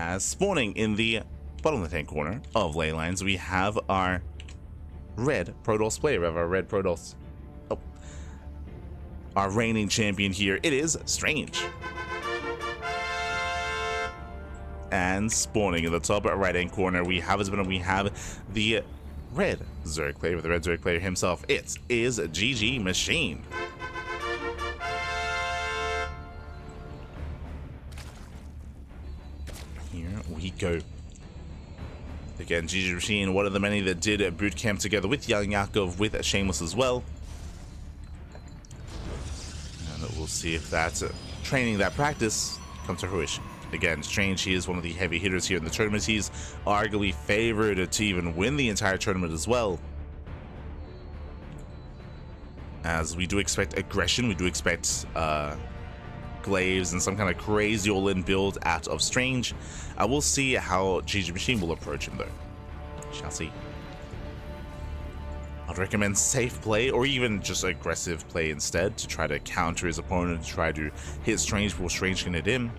As spawning in the bottom left-hand corner of ley lines, we have our red Protoss player. We have our red Protoss. Oh. Our reigning champion here. It is Strange. And spawning in the top right-hand corner, we have the red Zerg player with the red Zerg player himself. It is GgMaChine. Here we go. Again, GgMaChine, one of the many that did boot camp together with Young Yakov, with Shameless as well. And we'll see if that training, that practice, comes to fruition. Again, Strange, he is one of the heavy hitters here in the tournament. He's arguably favored to even win the entire tournament as well. As we do expect aggression, we do expect glaives and some kind of crazy all-in build out of Strange. We'll see how GgMaChine will approach him though. Shall see. I'd recommend safe play or even just aggressive play instead to try to counter his opponent, to try to hit Strange before Strange can hit him.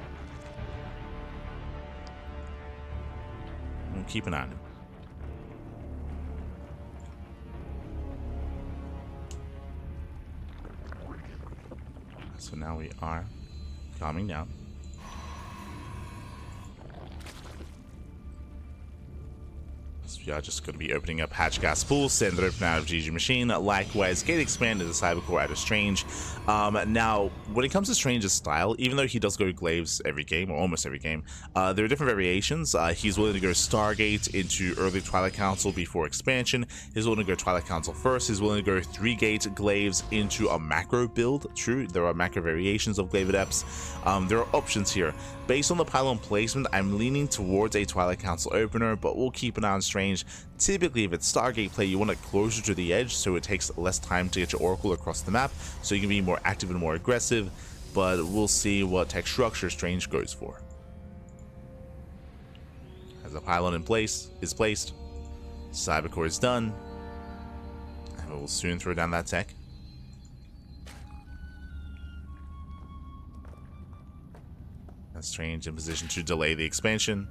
We'll keep an eye on him. So now we are calming down. So we are just going to be opening up hatch gas pool, send it open out of GgMaChine. Likewise, gate expand into Cybercore out of Strange. Now, when it comes to Strange's style, even though he does go glaives every game, or almost every game, there are different variations. He's willing to go Stargate into early Twilight Council before expansion. He's willing to go Twilight Council first. He's willing to go 3-gate glaives into a macro build. True, there are macro variations of glaive adepts. There are options here. Based on the pylon placement, I'm leaning towards a Twilight Council opener, but we'll keep an eye on Strange. Typically, if it's Stargate play, you want it closer to the edge, so it takes less time to get your Oracle across the map, so you can be more active and more aggressive, but we'll see what tech structure Strange goes for. As the pylon is placed, Cybercore is done, and we'll soon throw down that tech. Strange in position to delay the expansion.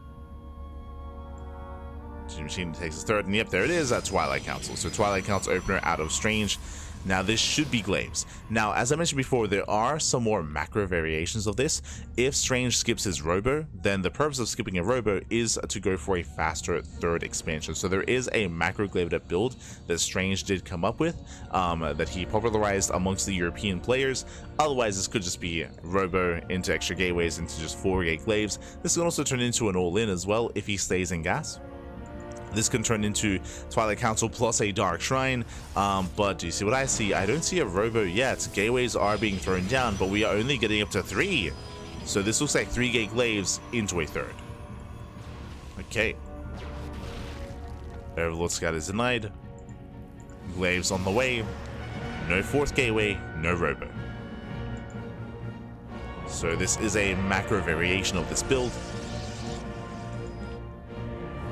GgMaChine takes his third, and yep, there it is, Twilight Council. So Twilight Council opener out of Strange. Now this should be glaives. Now, as I mentioned before, there are some more macro variations of this. If Strange skips his robo, then the purpose of skipping a robo is to go for a faster third expansion. So there is a macro glaive adept build that Strange did come up with, that he popularized amongst the European players. Otherwise, this could just be robo into extra gateways into just 4-gate glaives. This can also turn into an all-in as well if he stays in gas. This can turn into Twilight Council plus a Dark Shrine, but do you see what I see? I don't see a robo yet. Gateways are being thrown down, but we are only getting up to 3. So this looks like 3-gate glaives into a third. Okay. Overlord Scout is denied. Glaives on the way. No 4th gateway, no robo. So this is a macro variation of this build.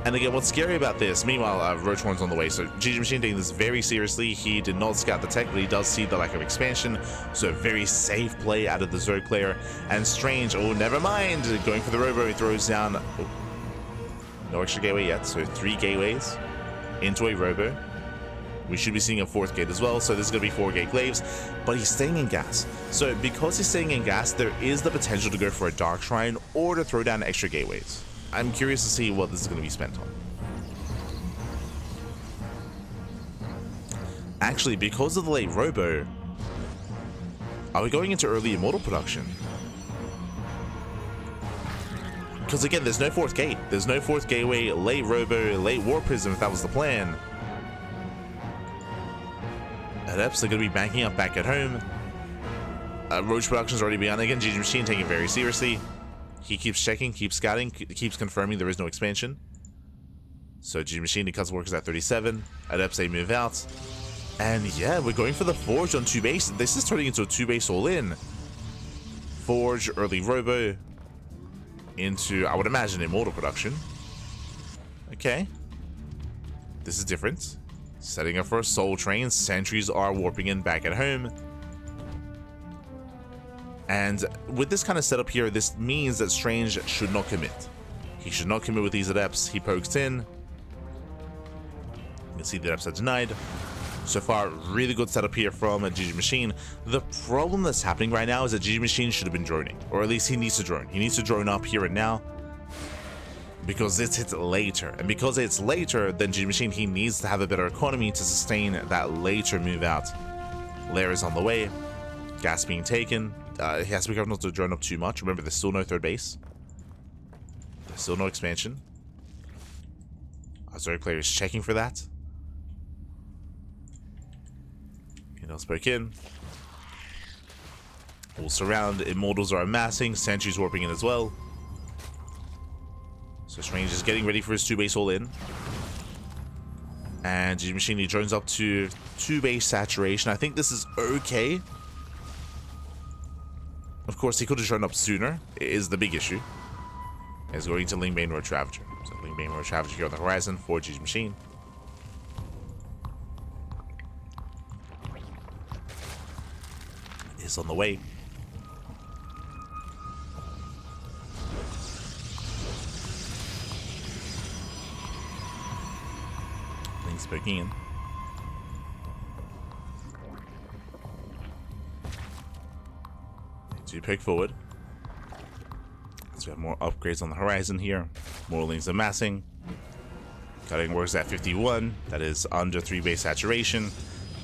And again, what's scary about this, meanwhile, Roach Horn's on the way, so GgMaChine taking this very seriously. He did not scout the tech, but he does see the lack of expansion, so very safe play out of the Zerg player. And Strange, oh, never mind, going for the robo, he throws down, oh, no extra gateway yet, so 3 gateways into a robo. We should be seeing a 4th gate as well, so this is going to be 4-gate glaives, but he's staying in gas. So because he's staying in gas, there is the potential to go for a Dark Shrine or to throw down extra gateways. I'm curious to see what this is going to be spent on. Actually, because of the late robo, are we going into early Immortal production? Because again, there's no 4th gate. There's no 4th gateway, late robo, late War Prism, if that was the plan. Adepts are going to be banking up back at home. Roach production's already begun. Again, GgMaChine taking it very seriously. He keeps checking, keeps scouting, keeps confirming there is no expansion. So GgMaChine cuts workers at 37. Adepts, they move out. And yeah, we're going for the Forge on 2 base. This is turning into a 2-base all-in. Forge, early robo. Into, I would imagine, Immortal production. Okay. This is different. Setting up for a Soul Train. Sentries are warping in back at home. And with this kind of setup here, this means that Strange should not commit. He should not commit with these adepts. He pokes in. You can see the adepts are denied. So far, really good setup here from a GgMaChine. The problem that's happening right now is that GgMaChine should have been droning, or at least he needs to drone. He needs to drone up here and now because it's hit later. And because it's later than GgMaChine, he needs to have a better economy to sustain that later move out. Lair is on the way. Gas being taken. He has to be careful not to drone up too much. Remember, there's still no third base. There's still no expansion. Our Zerg player is checking for that. They'll spoke in. All surround. Immortals are amassing. Sentries warping in as well. So Strange is getting ready for his 2-base all-in. And GgMaChine drones up to 2-base saturation. I think this is okay. Of course, he could have drawn up sooner. It is the big issue. He's going to Lingbane Roach Ravager. So Lingbane Roach Ravager here on the horizon for GgMaChine. Is on the way. Things poking in. To pick forward. So we have more upgrades on the horizon here. More links amassing. Cutting works at 51. That is under 3-base saturation.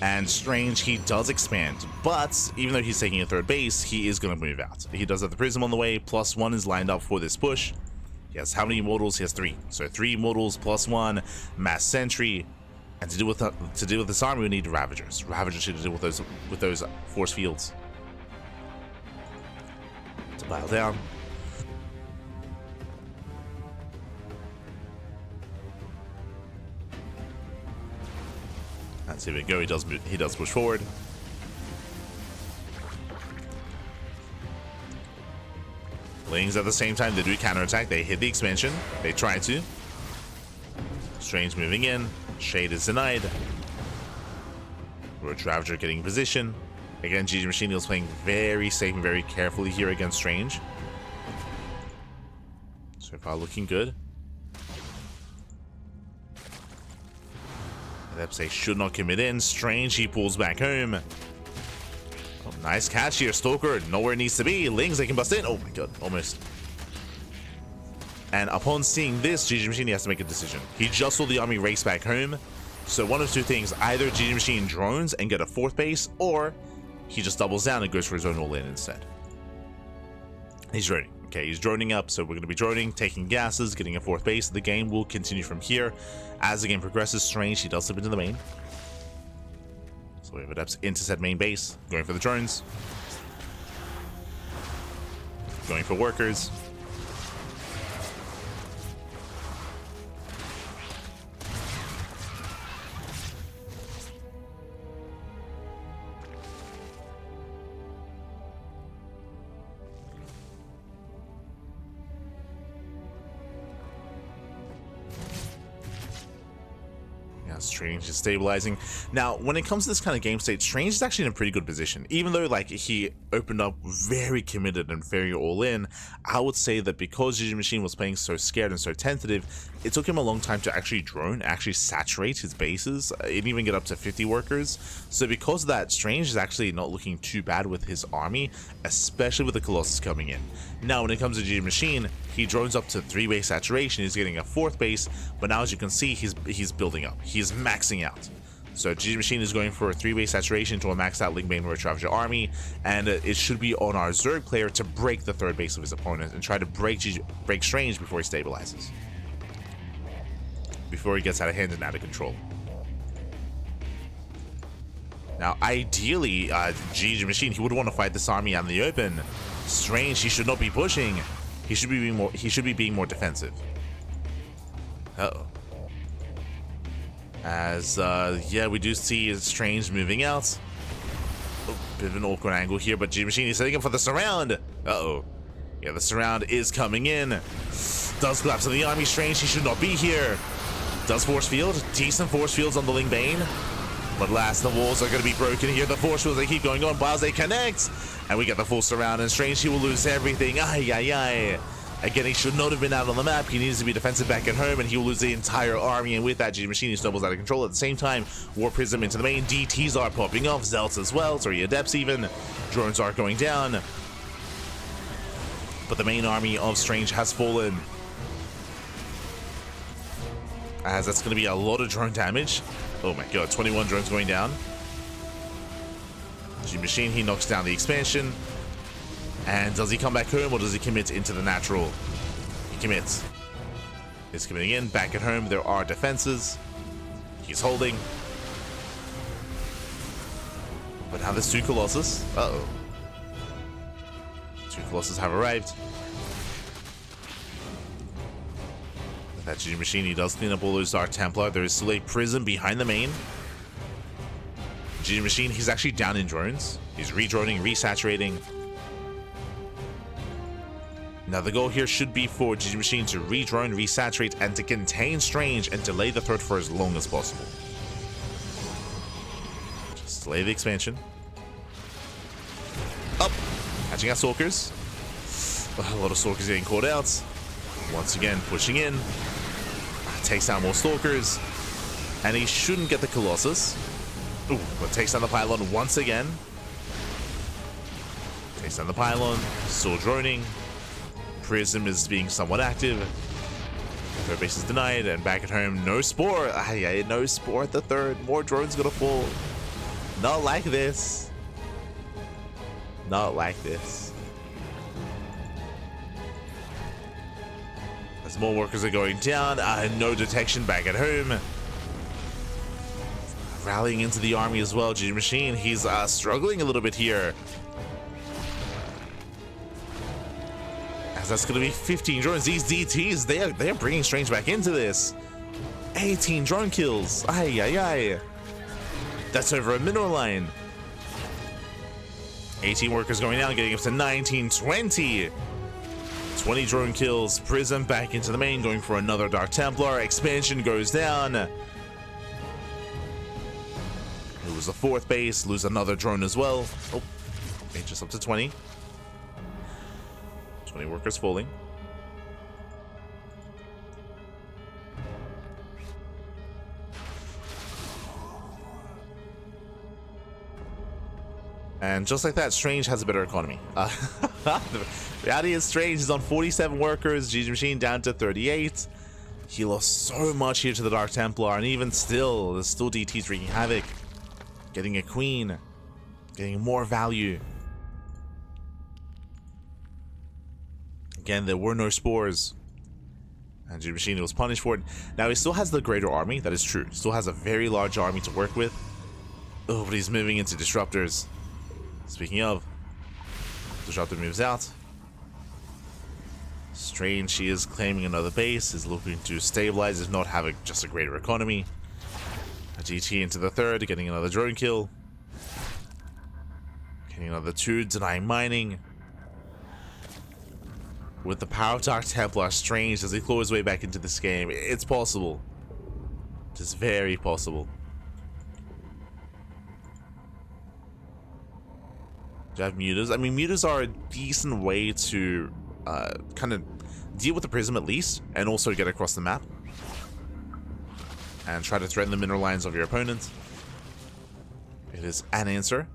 And Strange, he does expand, but even though he's taking a third base, he is going to move out. He does have the Prism on the way, +1 is lined up for this push. He has how many Immortals? He has 3. So 3 Immortals +1, Mass Sentry, and to deal with this army, we need Ravagers. Ravagers should deal with those force fields. To pile down. And here we go. He does push forward. Lings at the same time, they do counterattack. They hit the expansion. They try to. Strange moving in. Shade is denied. Roach Ravager getting in position. Again, GgMaChine is playing very safe and very carefully here against Strange. So far looking good. Adepts should not commit in. Strange, he pulls back home. Oh, nice catch here. Stalker, nowhere it needs to be. Lings, they can bust in. Oh my god, almost. And upon seeing this, GgMaChine has to make a decision. He just saw the army race back home. So one of two things. Either GgMaChine drones and get a 4th base, or he just doubles down and goes for his own all-in instead. He's droning. Okay, he's droning up, so we're going to be droning, taking gases, getting a 4th base. The game will continue from here. As the game progresses, Strange, he does slip into the main. So we have adepts into said main base, going for the drones. Going for workers. Strange is stabilizing. Now, when it comes to this kind of game state, Strange is actually in a pretty good position. Even though, like, he opened up very committed and very all-in, I would say that because GgMaChine was playing so scared and so tentative, it took him a long time to actually drone, actually saturate his bases, and even get up to 50 workers. So because of that, Strange is actually not looking too bad with his army, especially with the Colossus coming in. Now, when it comes to GgMaChine, he drones up to 3-base saturation. He's getting a 4th base, but now as you can see, he's building up. He's maxing out. So GgMaChine is going for a 3-base saturation to a maxed out Lingbane Roach Ravager army, and it should be on our Zerg player to break the 3rd base of his opponent and try to break Strange before he stabilizes. Before he gets out of hand and out of control. Now, ideally, GgMaChine, he would want to fight this army out in the open. Strange, he should not be pushing. He should be being more defensive. Uh-oh. As, yeah, we do see Strange moving out. Oh, bit of an awkward angle here, but GgMaChine is setting up for the surround. Uh-oh. Yeah, the surround is coming in. Does collapse on the army. Strange, he should not be here. Does force field. Decent force fields on the Lingbane. But last, the walls are going to be broken here. The force fields, they keep going on. BaZ connects. And we get the full surround. And Strange, he will lose everything. Ay, ay, ay. Again, he should not have been out on the map. He needs to be defensive back at home, and he will lose the entire army. And with that, GgMaChine, he snowballs out of control. At the same time, War Prism into the main. DTs are popping off. Zelts as well. Sorry, Adepts even. Drones are going down. But the main army of Strange has fallen. As that's going to be a lot of drone damage. Oh my god, 21 drones going down. GgMaChine, he knocks down the expansion. And does he come back home or does he commit into the natural? He commits. He's committing in. Back at home, there are defenses. He's holding. But now there's 2 Colossus. Uh-oh. 2 Colossus have arrived. With that GgMaChine, he does clean up all those Dark Templar. There is still a Prism behind the main. GgMaChine, he's actually down in drones. He's redroning, resaturating. Now the goal here should be for GgMaChine to redrone, resaturate, and to contain Strange and delay the threat for as long as possible. Just delay the expansion. Up! Catching out Stalkers. A lot of Stalkers getting caught out. Once again, pushing in. Takes down more Stalkers. And he shouldn't get the Colossus. Ooh, but takes down the Pylon once again. Takes down the Pylon. Still droning. Prism is being somewhat active. Third base is denied, and back at home, no Spore. No Spore at the third. More drones gonna fall. Not like this. Not like this. As more workers are going down, no detection back at home. Rallying into the army as well, GgMaChine. He's struggling a little bit here. That's going to be 15 drones. These DTs, they are bringing Strange back into this. 18 drone kills. Ay. That's over a mineral line. 18 workers going down, getting up to 19, 20. 20 drone kills. Prism back into the main, going for another Dark Templar. Expansion goes down. Lose the 4th base, lose another drone as well. Oh, okay, just up to 20. 20 workers falling. And just like that, Strange has a better economy. The reality is Strange is on 47 workers, GgMaChine down to 38. He lost so much here to the Dark Templar, and even still, there's still DTs wreaking havoc. Getting a queen, getting more value. Again, there were no spores. And GgMaChine was punished for it. Now, he still has the greater army, that is true. Still has a very large army to work with. Oh, but he's moving into disruptors. Speaking of, disruptor moves out. Strange, he is claiming another base, is looking to stabilize, if not have just a greater economy. A GT into the 3rd, getting another drone kill. Getting another 2, denying mining. With the power of Dark Templar, Strange, as he claw his way back into this game, it's possible. It is very possible. Do you have mutas? I mean, mutas are a decent way to kind of deal with the Prism at least, and also get across the map. And try to threaten the mineral lines of your opponent. It is an answer.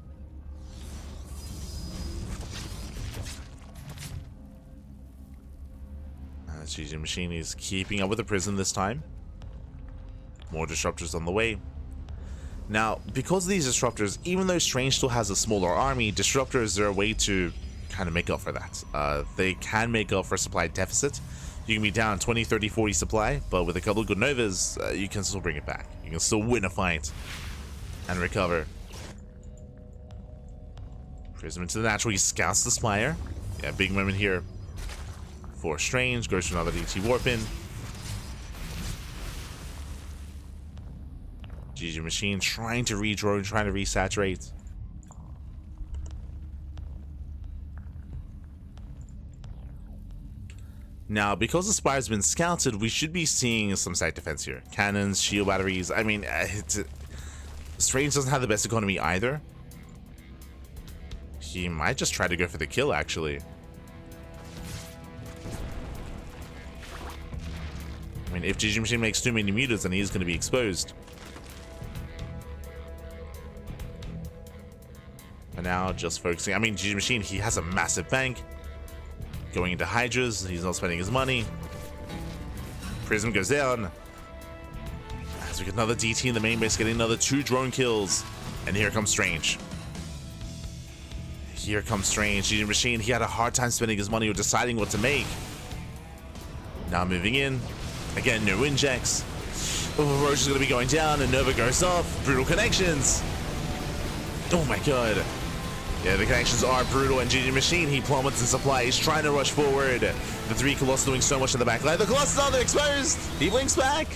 GgMaChine is keeping up with the Prism this time. More disruptors on the way. Now, because of these disruptors, even though Strange still has a smaller army, disruptors are a way to kind of make up for that. They can make up for supply deficit. You can be down 20, 30, 40 supply, but with a couple of good Novas, you can still bring it back. You can still win a fight and recover. Prism into the natural, he scouts the Spire. Yeah, big moment here for Strange, goes to another DT warp in. GgMaChine trying to redrone, trying to resaturate. Now, because the Spire's been scouted, we should be seeing some site defense here. Cannons, shield batteries. I mean, Strange doesn't have the best economy either. He might just try to go for the kill, actually. I mean, if GgMaChine makes too many mutants, then he's going to be exposed. For now, just focusing. I mean, GgMaChine, he has a massive bank. Going into Hydras, he's not spending his money. Prism goes down. As we get another DT in the main base, getting another 2 drone kills. And here comes Strange. Here comes Strange. GgMaChine, he had a hard time spending his money or deciding what to make. Now moving in. Again, no injects. Oh, Roche is going to be going down, and Nova goes off. Brutal connections. Oh my god. Yeah, the connections are brutal, and GgMaChine, he plummets in supply. He's trying to rush forward. The 3 Colossus doing so much in the back line. The Colossus are exposed. He blinks back.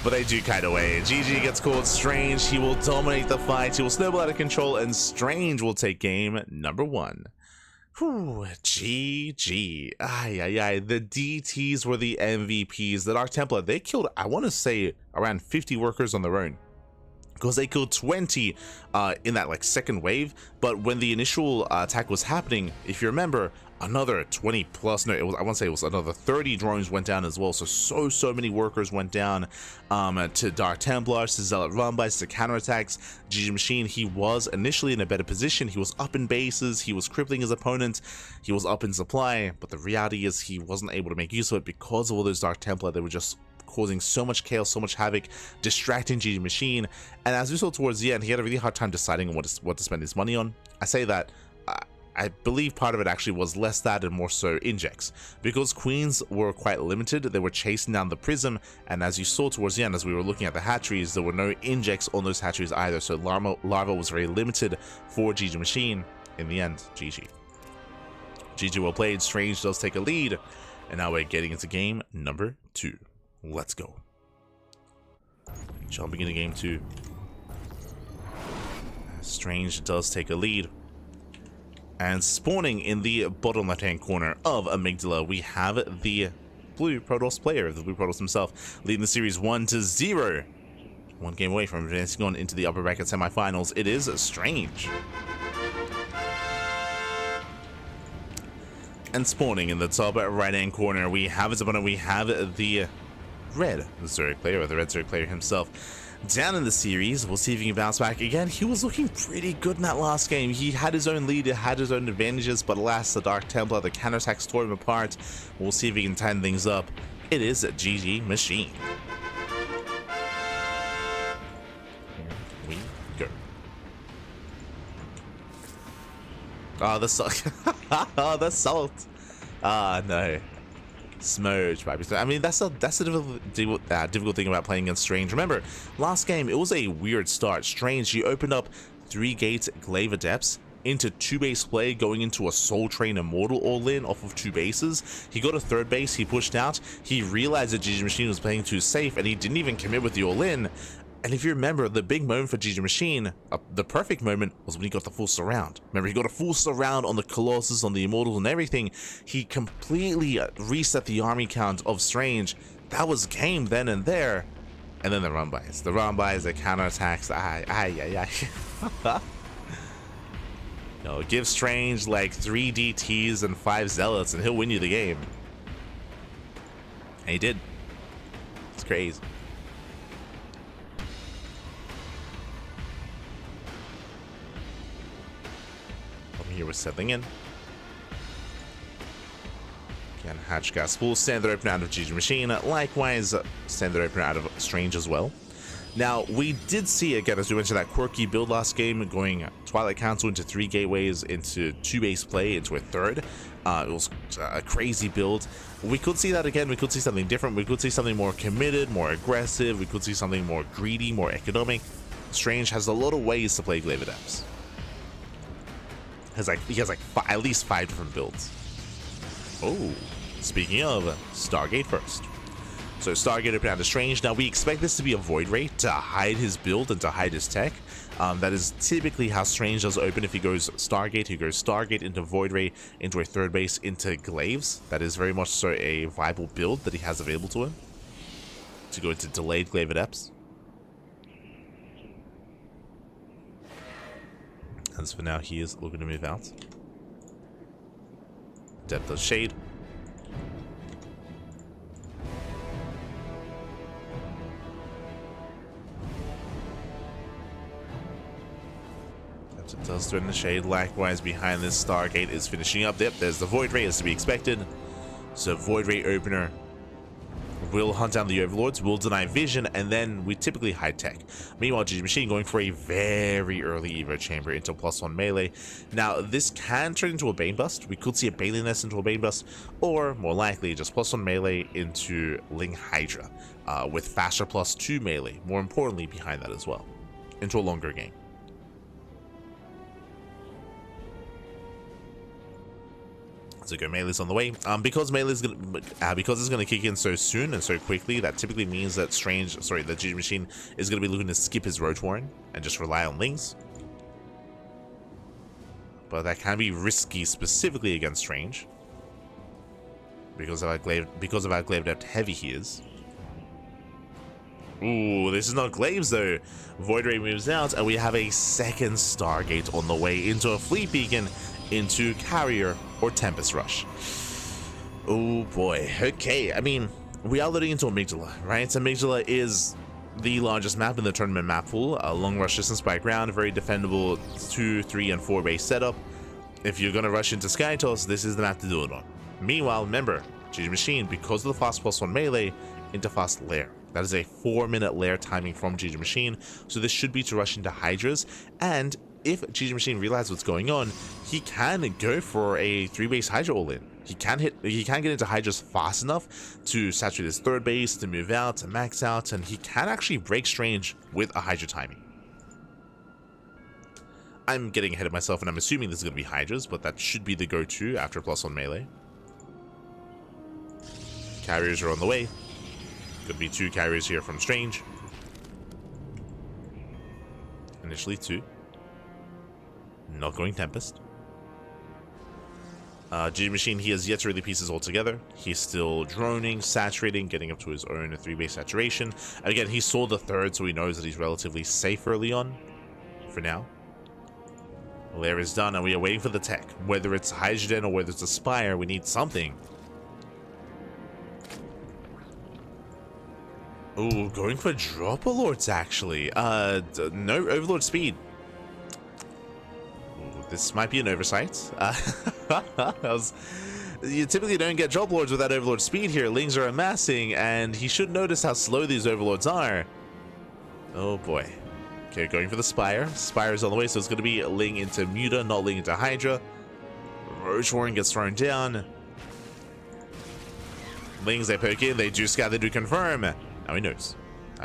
But they do kite away. GG gets called Strange. He will dominate the fight. He will snowball out of control, and Strange will take game number 1. Whew, GG. Ay, ay, ay. The DTs were the MVPs. The Dark Templar, they killed, I want to say, around 50 workers on their own. Because they killed 20 in that like second wave. But when the initial attack was happening, if you remember, another 20 plus, no, it was, I want to say it was another 30 drones went down as well. So many workers went down to Dark Templars, to Zealot Rumbys, to counterattacks. GgMaChine, he was initially in a better position. He was up in bases, he was crippling his opponent, he was up in supply, but the reality is he wasn't able to make use of it because of all those Dark Templar. They were just causing so much chaos, so much havoc, distracting GgMaChine. And as we saw towards the end, he had a really hard time deciding on what to spend his money on. I say that I believe part of it actually was less that and more so injects, because queens were quite limited. They were chasing down the prism, and as you saw towards the end, as we were looking at the hatcheries, there were no injects on those hatcheries either, so larva was very limited for GgMaChine. In the end, GG. GG well played. Strange does take a lead, and now we're getting into game number 2. Let's go. Jumping into game 2. Strange does take a lead. And spawning in the bottom left-hand corner of Amygdala, we have the blue Protoss player, the blue Protoss himself, leading the series 1-0. 1 game away from advancing on into the upper bracket semifinals. It is Strange. And spawning in the top right-hand corner, we have his opponent. We have the red Zerg player, or the red Zerg player himself. Down in the series, we'll see if he can bounce back. Again, he was looking pretty good in that last game. He had his own lead, he had his own advantages, but alas, the Dark Templar, the counterattacks tore him apart. We'll see if he can tighten things up. It is GgMaChine. Here we go. Oh, the salt. Oh, the salt. Ah, no. Smudge, baby. I mean, that's a difficult thing about playing against Strange. Remember, last game, it was a weird start. Strange, he opened up 3 gates Glaive Adepts into 2 base play, going into a Soul Train Immortal all-in off of 2 bases. He got a 3rd base, he pushed out, he realized that GgMaChine was playing too safe, and he didn't even commit with the all-in. And if you remember, the big moment for GgMaChine, the perfect moment, was when he got the full surround. Remember, he got a full surround on the Colossus, on the Immortals, and everything. He completely reset the army count of Strange. That was game then and there. And then the Rumbys. The Rumbys, the counterattacks. No, give Strange like 3 DTs and 5 Zealots, and he'll win you the game. And he did. It's crazy. Here we're settling in. Again, Hatch gas full standard opener out of GgMaChine. Likewise, standard opener out of Strange as well. Now, we did see, again, as we mentioned, that quirky build last game, going Twilight Council into 3 gateways, into 2 base play, into a 3rd. It was a crazy build. We could see that again. We could see something different. We could see something more committed, more aggressive. We could see something more greedy, more economic. Strange has a lot of ways to play Glaive Adepts. He has like at least 5 different builds. Oh, speaking of, Stargate first. So Stargate open out to Strange. Now we expect this to be a Void Ray to hide his build and to hide his tech. That is typically how Strange does open. If he goes Stargate, he goes Stargate into Void Ray, into a 3rd base, into Glaives. That is very much so a viable build that he has available to him. To go into delayed Glaive Adepts. As for now, he is looking to move out. Depth of Shade. Does threaten the shade. Likewise, behind this Stargate is finishing up. Yep, there's the Void Ray as to be expected. So Void Ray opener will hunt down the Overlords, will deny vision, and then we typically high tech. Meanwhile, GgMaChine going for a very early Evo Chamber into +1 melee. Now, this can turn into a Bane Bust. We could see a Bailey Nest into a Bane Bust, or more likely, just +1 melee into Ling Hydra, with faster +2 melee, more importantly, behind that as well, into a longer game. So go melee's on the way. Because melee's gonna because it's gonna kick in so soon and so quickly, that typically means that that GgMaChine is gonna be looking to skip his Roach Warren and just rely on Lings. But that can be risky, specifically against Strange, because of how glaive depth heavy he is. Ooh, this is not Glaives though. Void Ray moves out, and we have a second Stargate on the way into a Fleet Beacon, into Carrier or Tempest Rush. Oh boy. Okay, I mean, we are loading into Amygdala, right? Amygdala is the largest map in the tournament map pool. A long rush distance by ground, very defendable 2, 3, and 4 base setup. If you're gonna rush into Skytoss, this is the map to do it on. Meanwhile, remember, GgMaChine, because of the fast +1 melee, into fast lair. That is a 4-minute lair timing from GgMaChine, so this should be to rush into Hydras, and if GgMaChine realizes what's going on, he can go for a 3-base Hydra all-in. He can get into Hydras fast enough to saturate his 3rd base, to move out, to max out, and he can actually break Strange with a Hydra timing. I'm getting ahead of myself, and I'm assuming this is going to be Hydras, but that should be the go-to after +1 melee. Carriers are on the way. Could be 2 carriers here from Strange. Initially 2. Not going Tempest. GgMaChine, he has yet to really pieces all together. He's still droning, saturating, getting up to his own 3-base saturation. And again, he saw the 3rd, so he knows that he's relatively safe early on. For now. Lair is done, and we are waiting for the tech. Whether it's Hydrogen or whether it's a Spire, we need something. Ooh, going for Dropper Lords, actually. No Overlord speed. Ooh, this might be an oversight. You typically don't get Drop Lords without Overlord speed here. Lings are amassing, and he should notice how slow these Overlords are. Oh boy. Okay, going for the Spire. Spire's on the way, so it's going to be Ling into Muta, not Ling into Hydra. Roach Warren gets thrown down. Lings, they poke in, they do scout, they do confirm. Now he knows.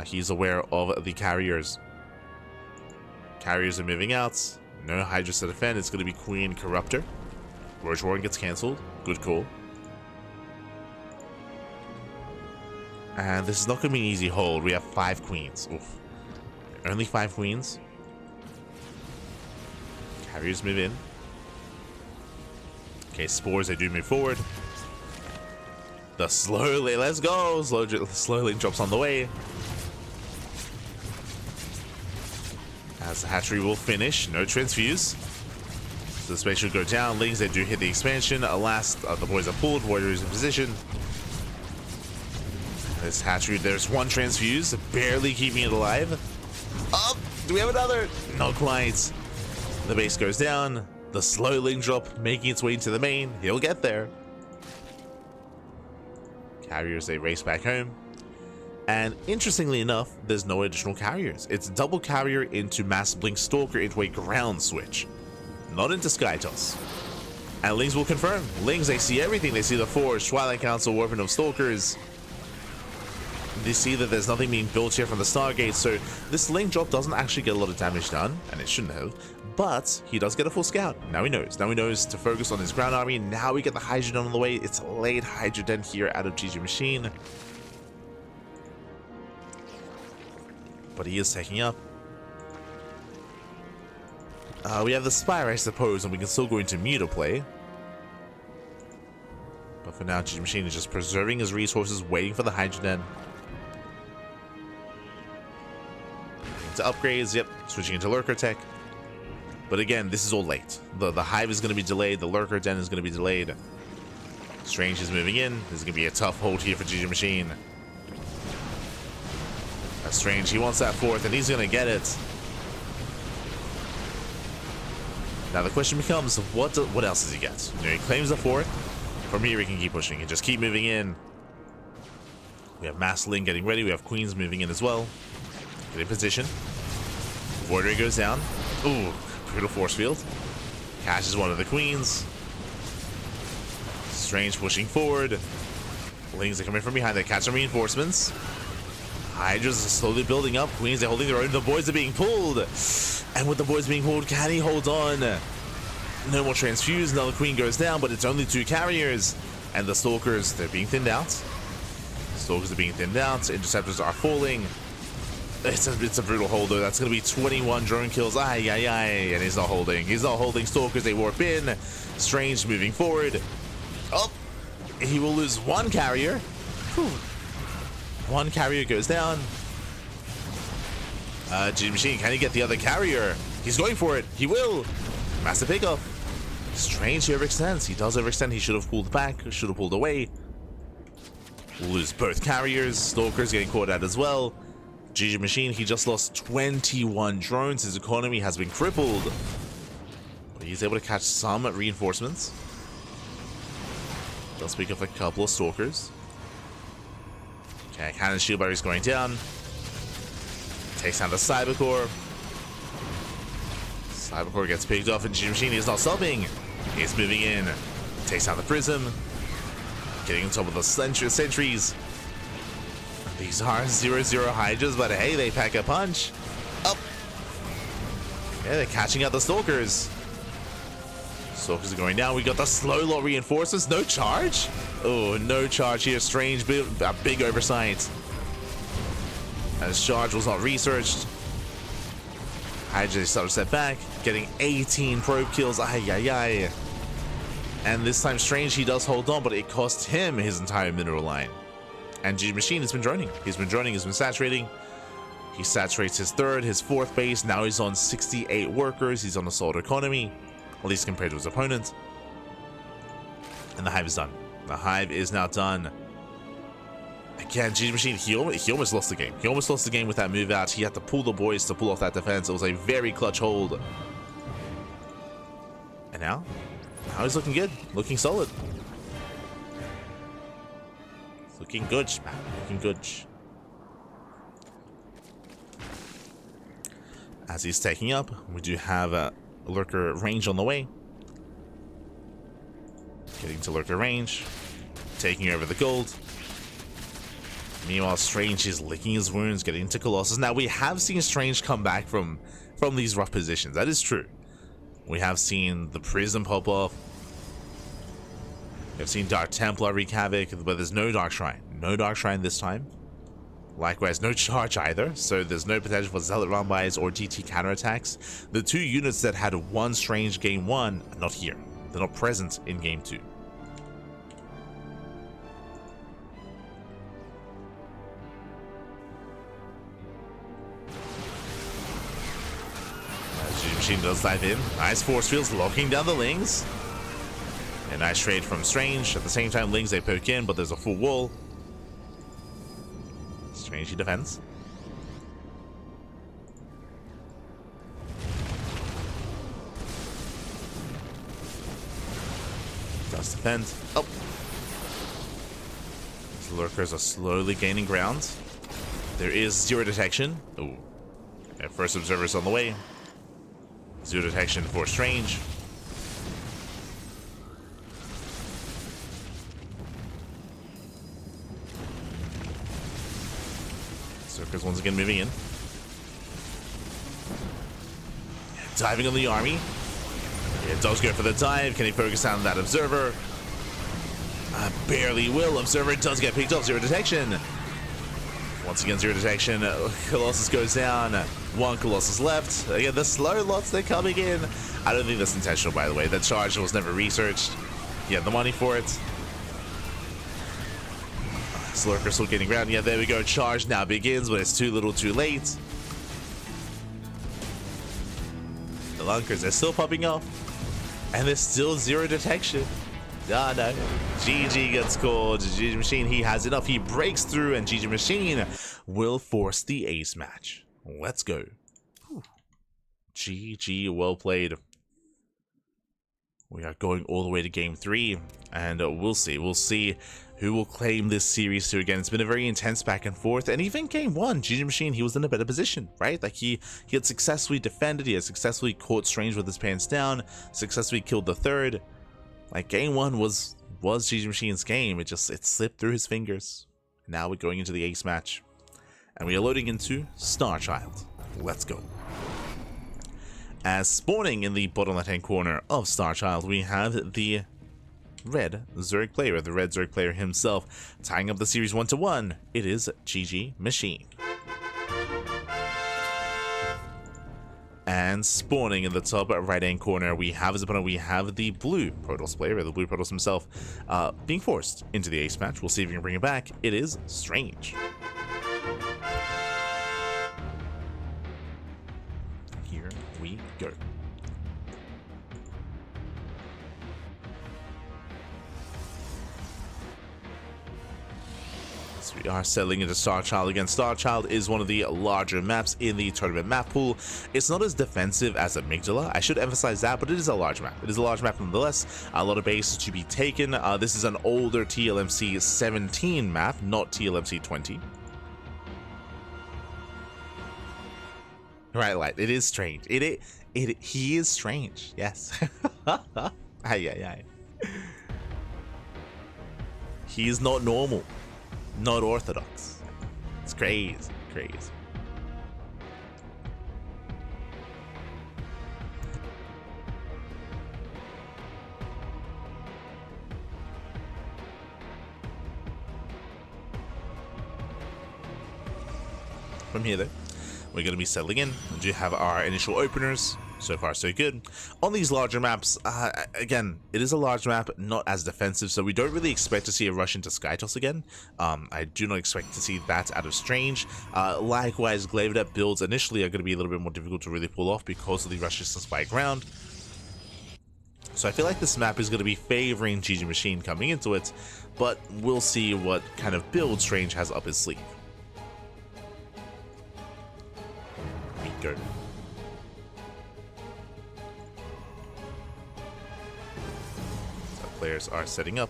He's aware of the carriers. Carriers are moving out. No Hydras to defend. It's going to be Queen Corruptor. Roach Warren gets cancelled. Good call. And this is not going to be an easy hold. We have 5 queens. Oof. Only 5 queens. Carriers move in. Okay, Spores, they do move forward. The slowly, let's go. Slowly drops on the way. As the hatchery will finish, no transfuse. So the space should go down. Lings, they do hit the expansion. Alas, the boys are pulled. Warrior is in position. This hatchery, there's 1 transfuse, barely keeping it alive. Up! Do we have another? Not quite. The base goes down. The slow Ling drop making its way into the main. He'll get there. Carriers, they race back home. And interestingly enough, there's no additional carriers. It's double carrier into Mass Blink Stalker into a ground switch, not into Skytoss. And Lings will confirm. Lings, they see everything. They see the Forge, Twilight Council, Weapon of Stalkers. They see that there's nothing being built here from the Stargate, so this Ling drop doesn't actually get a lot of damage done, and it shouldn't have, but he does get a full scout. Now he knows. Now he knows to focus on his ground army. Now we get the Hydrogen on the way. It's a late Hydrogen here out of GgMaChine. But he is taking up. We have the Spire, I suppose, and we can still go into Muta play. But for now, GgMaChine is just preserving his resources, waiting for the Hydrogen. To upgrades, yep, switching into Lurker Tech. But again, this is all late. The Hive is going to be delayed, the Lurker Den is going to be delayed. Strange is moving in. This is going to be a tough hold here for GgMaChine. Strange, he wants that 4th, and he's going to get it. Now the question becomes, what else does he get? You know, he claims a fort. From here, he can keep pushing and just keep moving in. We have Massling getting ready. We have Queens moving in as well. Get in position. Voidray goes down. Ooh, brutal force field. Catches one of the Queens. Strange pushing forward. Lings are coming from behind. They catch some reinforcements. Hydras are slowly building up. Queens are holding their own. The boys are being pulled. And with the boys being pulled, can he hold on? No more transfuse. Another Queen goes down, but it's only 2 carriers. And the Stalkers, they're being thinned out. Stalkers are being thinned out. Interceptors are falling. It's a brutal hold, though. That's going to be 21 drone kills. Ay, ay, ay. And he's not holding. He's not holding. Stalkers, they warp in. Strange moving forward. Oh, he will lose 1 carrier. Whew. 1 carrier goes down. GgMaChine, can he get the other carrier? He's going for it. He will. Massive pickup. Strange, he overextends. He does overextend. He should have pulled back. Should have pulled away. We'll lose both carriers. Stalkers getting caught out as well. GgMaChine, he just lost 21 drones. His economy has been crippled. But he's able to catch some reinforcements. Does pick up a couple of Stalkers. Okay, Cannon Shield Barrier's going down. Takes down the Cybercore. Cybercore gets picked off, and GgMaChine is not stopping. He's moving in. Takes down the Prism. Getting on top of the sentries. These are 0-0 Hydras, but hey, they pack a punch. Up. Yeah, they're catching out the Stalkers. Stalkers are going down. We got the slow lot reinforcements. No charge? Oh, no charge here. Strange, a big oversight. As charge was not researched. Hydra started to step back, getting 18 probe kills. Ay, ay, ay. And this time, Strange, he does hold on, but it cost him his entire mineral line. And GgMaChine has been droning. He's been droning, he's been saturating. He saturates his 3rd, his 4th base. Now he's on 68 workers. He's on a solid economy, at least compared to his opponent. And the Hive is done. The Hive is now done. Again, GgMaChine, he almost lost the game. He almost lost the game with that move out. He had to pull the boys to pull off that defense. It was a very clutch hold. And now he's looking good. Looking solid. Looking good, man. Looking good. As he's taking up, we do have a Lurker range on the way. Getting to Lurker range. Taking over the gold. Meanwhile, Strange is licking his wounds, getting into Colossus. Now, we have seen Strange come back from these rough positions. That is true. We have seen the Prism pop off. We've seen Dark Templar wreak havoc, but there's no Dark Shrine. No Dark Shrine this time. Likewise, no charge either, so there's no potential for Zealot run-bys or GT counterattacks. The 2 units that had 1 Strange game 1 are not here. They're not present in game 2. GgMaChine does dive in. Nice force fields locking down the Lings. A nice trade from Strange. At the same time, Lings, they poke in, but there's a full wall. Strange, he defends. Does defend. Oh! These Lurkers are slowly gaining ground. There is 0 detection. Ooh. And first observers on the way. 0 detection for Strange. Circus once again moving in. Diving on the army. It does go for the dive. Can he focus on that observer? Barely will. Observer does get picked up. 0 detection. Once again, 0 detection. Colossus goes down. 1 Colossus left. Again, the slow lots, they're coming in. I don't think that's intentional, by the way. That charge was never researched. He had the money for it. Lurker still getting ground. Yeah, there we go. Charge now begins, but it's too little too late. The Lunkers, they're still popping off. And there's still 0 detection. Ah, no. GG gets called. GgMaChine, he has enough. He breaks through, and GgMaChine will force the ace match. Let's go. Whew. GG, well played. We are going all the way to game 3, and we'll see. We'll see who will claim this series too. Again, it's been a very intense back and forth, and even game 1, GgMaChine, he was in a better position, right? Like he had successfully defended, he had successfully caught Strange with his pants down, successfully killed the third. Like game 1 was GgMaChine's game. It slipped through his fingers. Now we're going into the ace match, and we are loading into StarChild. Let's go. As spawning in the bottom left-hand corner of StarChild, we have the red Zerg player, the red Zerg player himself, tying up the series 1-1. It is GgMaChine. And spawning in the top right-hand corner, we have his opponent. We have the blue Protoss player, the blue Protoss himself, being forced into the ace match. We'll see if we can bring it back. It is Strange. Here we go. So we are settling into StarChild again. StarChild is one of the larger maps in the tournament map pool. It's not as defensive as Amygdala. I should emphasize that, but it is a large map. It is a large map nonetheless. A lot of bases to be taken. This is an older TLMC 17 map, not TLMC 20. Right, light. It is strange. He is strange. Yes. Aye. He is not normal. Not orthodox. It's crazy. From here, though, we're going to be settling in. We do have our initial openers. So far, so good. On these larger maps, again, it is a large map, not as defensive, so we don't really expect to see a rush into SkyToss again. I do not expect to see that out of Strange. Likewise, Glaive Adept builds initially are going to be a little bit more difficult to really pull off because of the rush distance by ground. So I feel like this map is going to be favoring GgMaChine coming into it, but we'll see what kind of build Strange has up his sleeve. We go. Players are setting up.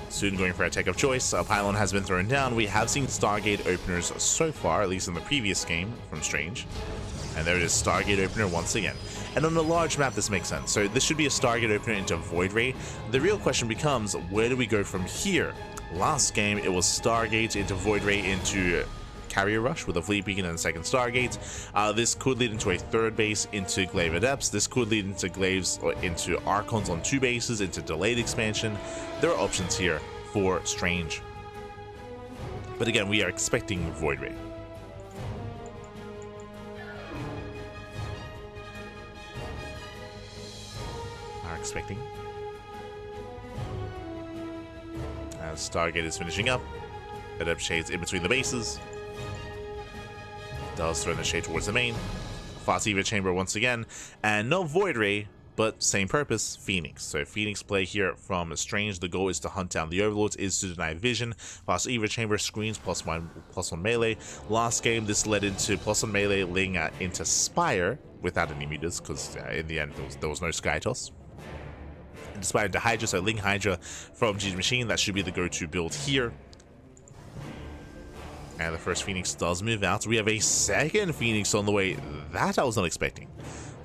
Soon going for a tech of choice. A pylon has been thrown down. We have seen Stargate openers so far, at least in the previous game from Strange. And there it is, Stargate opener once again. And on a large map, this makes sense. So this should be a Stargate opener into Void Ray. The real question becomes, where do we go from here? Last game, it was Stargate into Void Ray into Carrier Rush with a Fleet Beacon and a second Stargate. This could lead into a third base into Glaive Adepts. This could lead into Glaives or into Archons on 2 bases, into delayed expansion. There are options here for Strange. But again, we are expecting Void Ray. Are expecting. As Stargate is finishing up. Adept Shades in between the bases. Does throw the shade towards the main. Fast Eva Chamber once again. And no Void Ray, but same purpose, Phoenix. So Phoenix play here from Strange. The goal is to hunt down the Overlords, is to deny vision. Fast Eva Chamber screens +1 melee. Last game, this led into +1 melee, Ling into Spire without any meters, because in the end there was no SkyToss. Spire into Hydra, so Ling Hydra from GgMaChine. That should be the go-to build here. And the first Phoenix does move out. We have a second Phoenix on the way. That I was not expecting.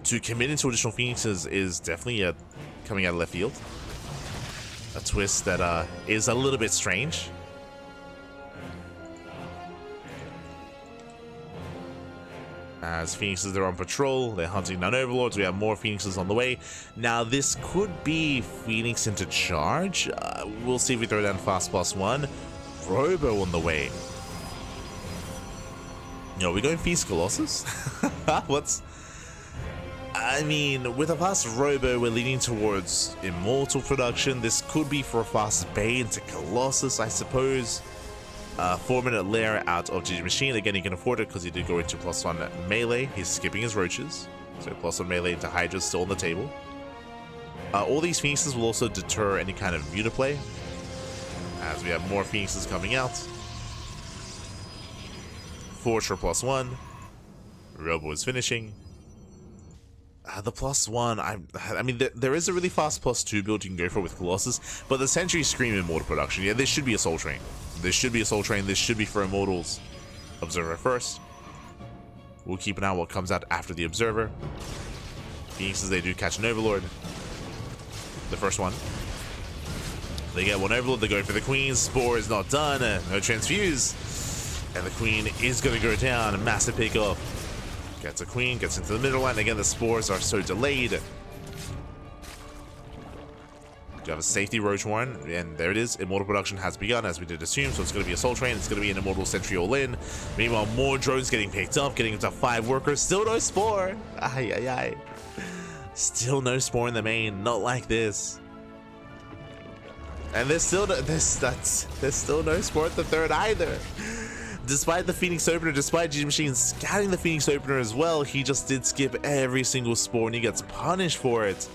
To commit into additional Phoenixes is definitely coming out of left field. A twist that is a little bit strange. As Phoenixes are on patrol, they're hunting down Overlords. We have more Phoenixes on the way. Now this could be Phoenix into charge. We'll see if we throw down fast +1. Robo on the way. Yo, we going Feast Colossus? I mean, with a fast Robo, we're leaning towards Immortal production. This could be for a fast Bay into Colossus, I suppose. 4-minute lair out of GgMaChine. Again, he can afford it because he did go into +1 melee. He's skipping his roaches. So +1 melee into Hydra still on the table. All these Phoenixes will also deter any kind of Muta play, as we have more Phoenixes coming out. Forge for +1. Robo is finishing. The +1, I mean, there is a really fast +2 build you can go for with Colossus, but the Sentry scream Immortal production. Yeah, this should be a Soul Train. This should be a Soul Train. This should be for Immortals. Observer first. We'll keep an eye on what comes out after the Observer. Phoenixes, they do catch an Overlord. The first one. They get one Overlord, they're going for the Queen. Spore is not done, no Transfuse. And the Queen is going to go down, a massive pick off. Gets a Queen, gets into the middle line. Again, the Spores are so delayed. You have a safety Roach Warren, and there it is. Immortal production has begun, as we did assume, so it's going to be a Soul Train. It's going to be an Immortal Sentry all-in. Meanwhile, more drones getting picked up, getting into 5 workers. Still no Spore. Ay, ay, ay. Still no Spore in the main. Not like this. And there's still no Spore at the third either. Despite the Phoenix Opener, despite GgMaChine scouting the Phoenix Opener as well, he just did skip every single Spore and he gets punished for it.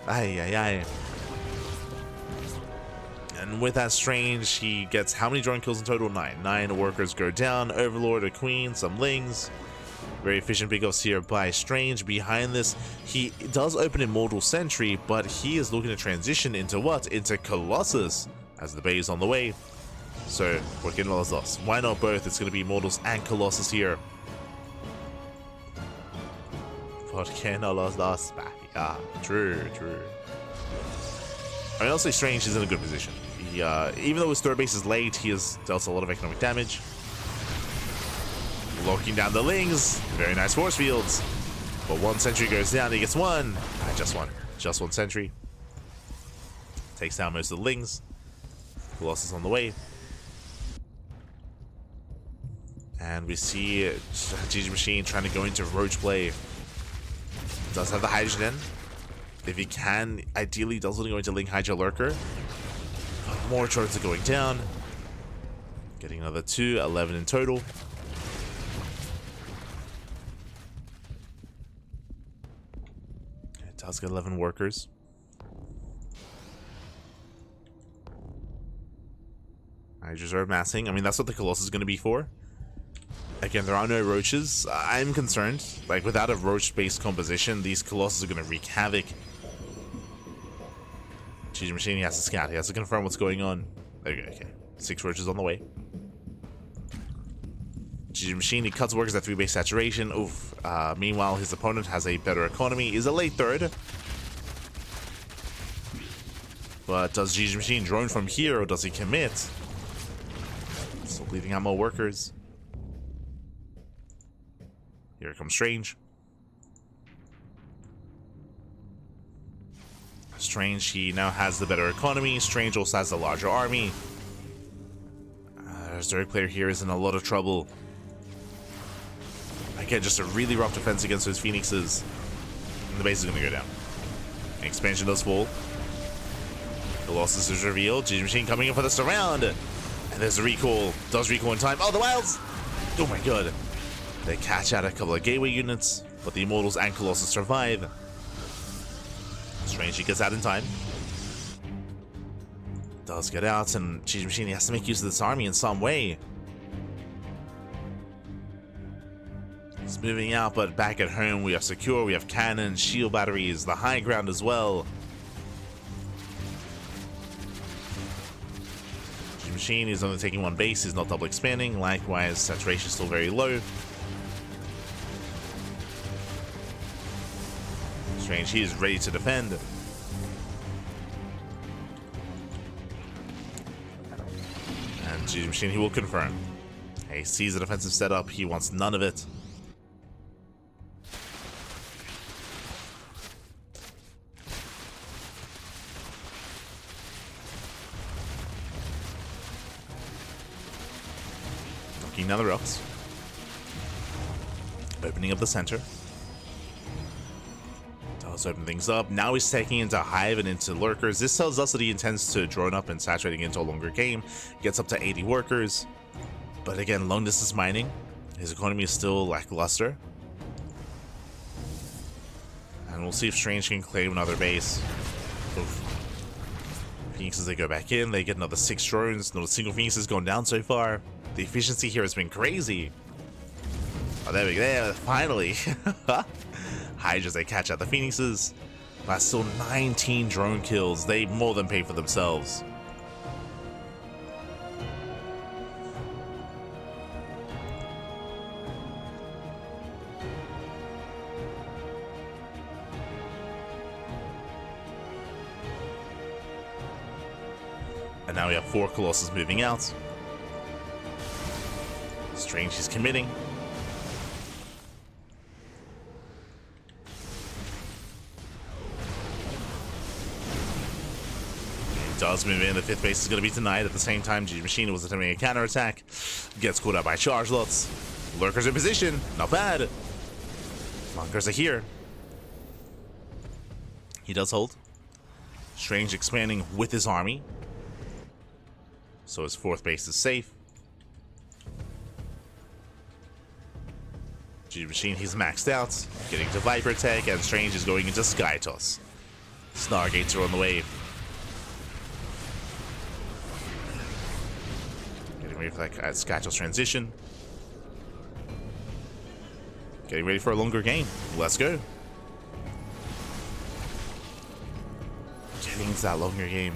Ay, ay, ay. And with that Strange, he gets how many drone kills in total? 9. 9 workers go down, Overlord, a Queen, some Lings. Very efficient pickups here by Strange. Behind this, he does open Immortal Sentry, but he is looking to transition into what? Into Colossus, as the Bay is on the way. So, ¿por qué no los dos? Why not both? It's going to be Immortals and Colossus here. ¿Por qué no los dos? Yeah, true. I mean, I'll say Strange is in a good position. He, even though his third base is late, he has dealt a lot of economic damage. Locking down the Lings. Very nice force fields. But one Sentry goes down. He gets one. Just one. Just one Sentry. Takes down most of the Lings. Colossus on the way. And we see GgMaChine trying to go into Roach play. Does have the Hydrogen. If he can, ideally does want to go into Ling Hydra Lurker. But more turrets are going down. Getting another 2, 11 in total. It does get 11 workers. Hydras are massing. I mean, that's what the Colossus is going to be for. Again, there are no Roaches. I'm concerned. Like, without a Roach-based composition, these Colossus are going to wreak havoc. GgMaChine, he has to scout. He has to confirm what's going on. Okay. 6 Roaches on the way. GgMaChine, he cuts workers at 3 base saturation. Oof. Meanwhile, his opponent has a better economy. Is a late third. But does GgMaChine drone from here, or does he commit? Still bleeding out more workers. Here comes Strange. Strange, he now has the better economy. Strange also has the larger army. His third player here is in a lot of trouble. Again, just a really rough defense against those Phoenixes. And the base is going to go down. Expansion does fall. Colossus is revealed. GgMaChine coming in for the surround. And there's a recall. Does recall in time. Oh, the Wilds! Oh my god. They catch out a couple of gateway units, but the Immortals and Colossus survive. Strange, he gets out in time. Does get out, and GgMaChine has to make use of this army in some way. He's moving out, but back at home we are secure. We have cannons, shield batteries, the high ground as well. GgMaChine is only taking 1 base. He's not double expanding. Likewise, saturation is still very low. Strange, he is ready to defend. And GgMaChine, he will confirm. He sees the defensive setup, he wants none of it. Knocking down the rocks. Opening up the center. Open things up. Now he's taking into Hive and into Lurkers. This tells us that he intends to drone up and saturating into a longer game. Gets up to 80 workers. But again, long distance mining. His economy is still lackluster. And we'll see if Strange can claim another base. Oof. Phoenixes, they go back in. They get another 6 drones. Not a single Phoenix has gone down so far. The efficiency here has been crazy. Oh, there we go. Finally. Hydras, they catch out the Phoenixes. That's still 19 drone kills. They more than pay for themselves. And now we have 4 Colossus moving out. Strange is committing. He does move in. The 5th base is going to be denied. At the same time, GgMaChine was attempting a counterattack. Gets caught out by charge lots. Lurkers in position. Not bad. Bunkers are here. He does hold. Strange expanding with his army. So his 4th base is safe. GgMaChine, he's maxed out. Getting to Viper Tech, and Strange is going into Sky Toss. Stargates are on the way. Getting ready for that Sky Toss transition. Getting ready for a longer game. Let's go. Getting into that longer game.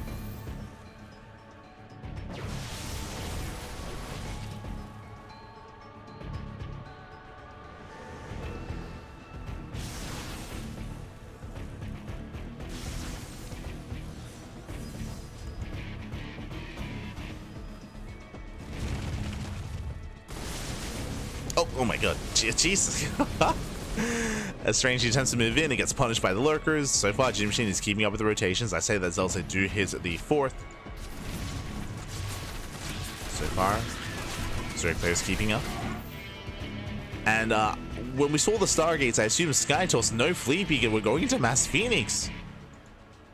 Oh my god, Jesus. As Strange attempts to move in, it gets punished by the lurkers. So far, GgMaChine is keeping up with the rotations. I say that Zelda do hit the 4th. So far, Zerg players keeping up. And when we saw the Stargates, I assumed Skytoss, no Fleet Beacon, we're going into Mass Phoenix.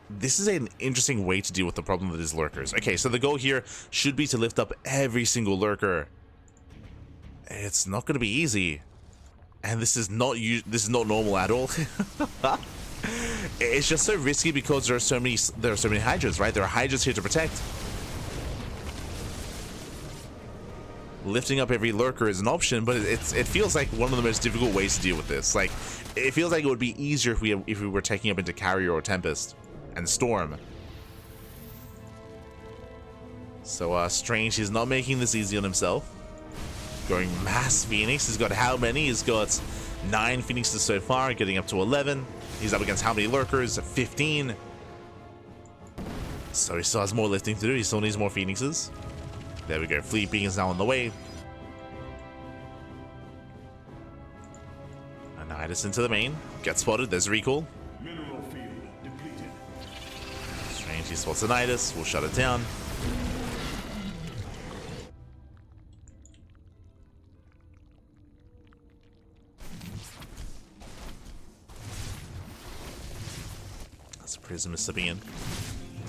This is an interesting way to deal with the problem that is lurkers. Okay, so the goal here should be to lift up every single lurker. It's not going to be easy, and this is not normal at all. It's just so risky because there are so many Hydras, right? There are Hydras here to protect. Lifting up every lurker is an option, but it feels like one of the most difficult ways to deal with this. Like, it feels like it would be easier if we were taking up into Carrier or Tempest and Storm. So Strange, he's not making this easy on himself. Going Mass Phoenix. He's got how many? He's got 9 Phoenixes so far, getting up to 11. He's up against how many lurkers? 15. So he still has more lifting to do. He still needs more Phoenixes. There we go. Fleet Beacon is now on the way. And Nidus into the main. Gets spotted. There's a recall. Mineral field depleted. Strange, he spots the Nidus. We'll shut it down. Prism is slipping in.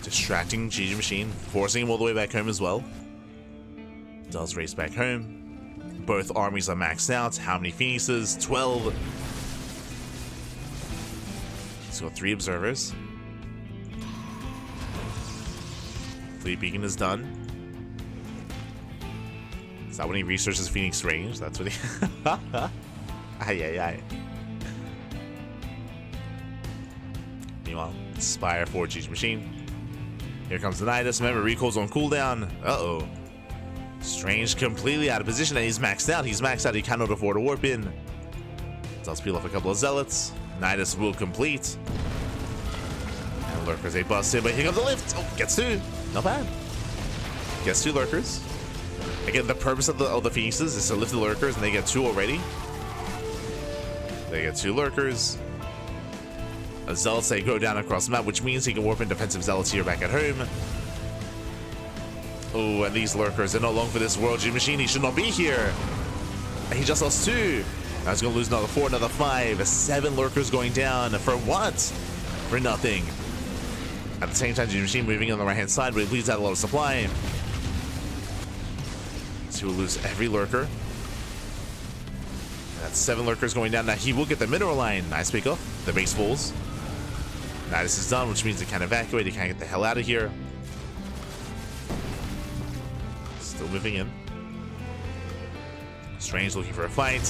Distracting GgMaChine, forcing him all the way back home as well. Does race back home. Both armies are maxed out. How many Phoenixes? 12. He's got 3 observers. Fleet Beacon is done. Is that when he researches Phoenix range? That's what he... Aye. Meanwhile, Spire for GgMaChine. Here comes the Nidus. Remember, recall's on cooldown. Uh-oh. Strange completely out of position, and he's maxed out. He's maxed out. He cannot afford a warp in. Does peel off a couple of Zealots. Nidus will complete. And Lurkers, they bust in, but here comes the lift. Oh, gets 2. Not bad. Gets 2 Lurkers. Again, the purpose of the Phoenixes is to lift the Lurkers, and they get 2 already. They get 2 Lurkers. Zealots, they go down across the map, which means he can warp in defensive Zealots here back at home. Oh, and these lurkers, they're not long for this world. GgMaChine, he should not be here. And he just lost 2. Now he's going to lose another 4, another 5. 7 lurkers going down. For what? For nothing. At the same time, GgMaChine moving on the right-hand side, but he bleeds out a lot of supply. So he will lose every lurker. And that's 7 lurkers going down. Now he will get the mineral line. Nice pick off. The base falls. Now this is done, which means he can't evacuate. He can't get the hell out of here. Still moving in. Strange looking for a fight.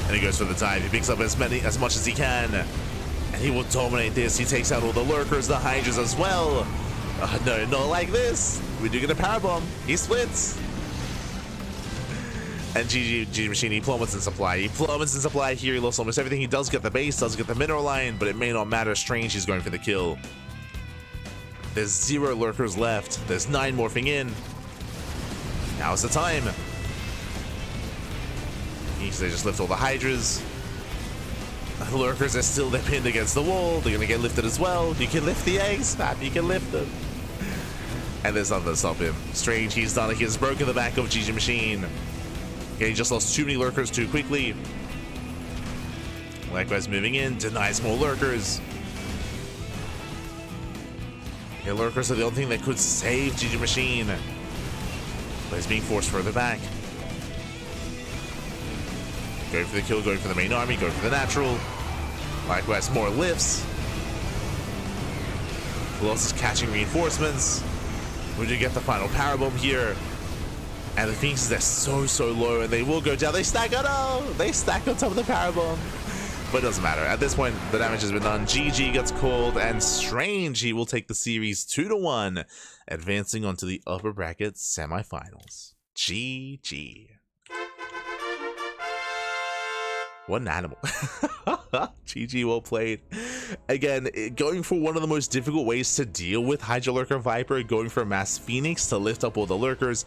And he goes for the dive. He picks up as much as he can. And he will dominate this. He takes out all the lurkers, the hydras as well. No, not like this. We do get a powerbomb. He splits. And GgMaChine, he plummets in supply. He plummets in supply here. He lost almost everything. He does get the base, does get the mineral line, but it may not matter. Strange, he's going for the kill. There's 0 lurkers left. There's 9 morphing in. Now's the time. They just lift all the hydras. The lurkers are still, they're pinned against the wall. They're gonna get lifted as well. You can lift the eggs, Fab. You can lift them. And there's nothing to stop him. Strange, he's done it. He has broken the back of GgMaChine. Okay, he just lost too many lurkers too quickly. Likewise, moving in, denies more lurkers. Okay, lurkers are the only thing that could save GgMaChine. But he's being forced further back. Going for the kill, going for the main army, going for the natural. Likewise, more lifts. Who else is catching reinforcements? We do get the final powerbomb here. And the Phoenixes, they're so low, and they will go down. They stack, oh no! They stack on top of the powerbomb. But it doesn't matter. At this point, the damage has been done. GG gets called, and Strange, he will take the series 2-1, advancing onto the upper bracket semifinals. GG. What an animal. GG, well played. Again, going for one of the most difficult ways to deal with Hydra Lurker Viper, going for a Mass Phoenix to lift up all the lurkers,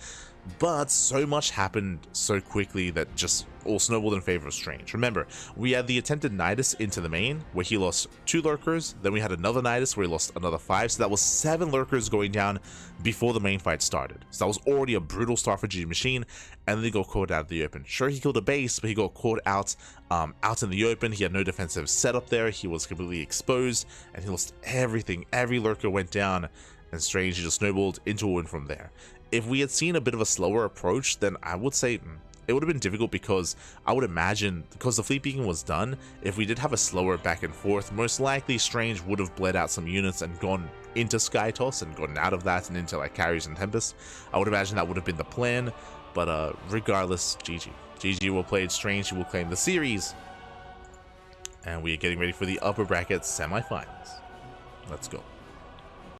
but so much happened so quickly that just all snowballed in favor of Strange. Remember, we had the attempted Nidus into the main, where he lost 2 lurkers, then we had another Nidus where he lost another 5, so that was 7 lurkers going down before the main fight started. So that was already a brutal start for GgMaChine, and then he got caught out of the open. Sure, he killed a base, but he got caught out in the open. He had no defensive setup there, he was completely exposed, and he lost everything. Every lurker went down, and Strange just snowballed into a win from there. If we had seen a bit of a slower approach, then I would say it would have been difficult, because I would imagine, because the fleet beacon was done, if we did have a slower back and forth, most likely Strange would have bled out some units and gone into Sky Toss and gotten out of that and into like Carries and Tempest. I would imagine that would have been the plan, but regardless, GG. GG will play Strange, he will claim the series, and we are getting ready for the upper bracket semifinals. Let's go.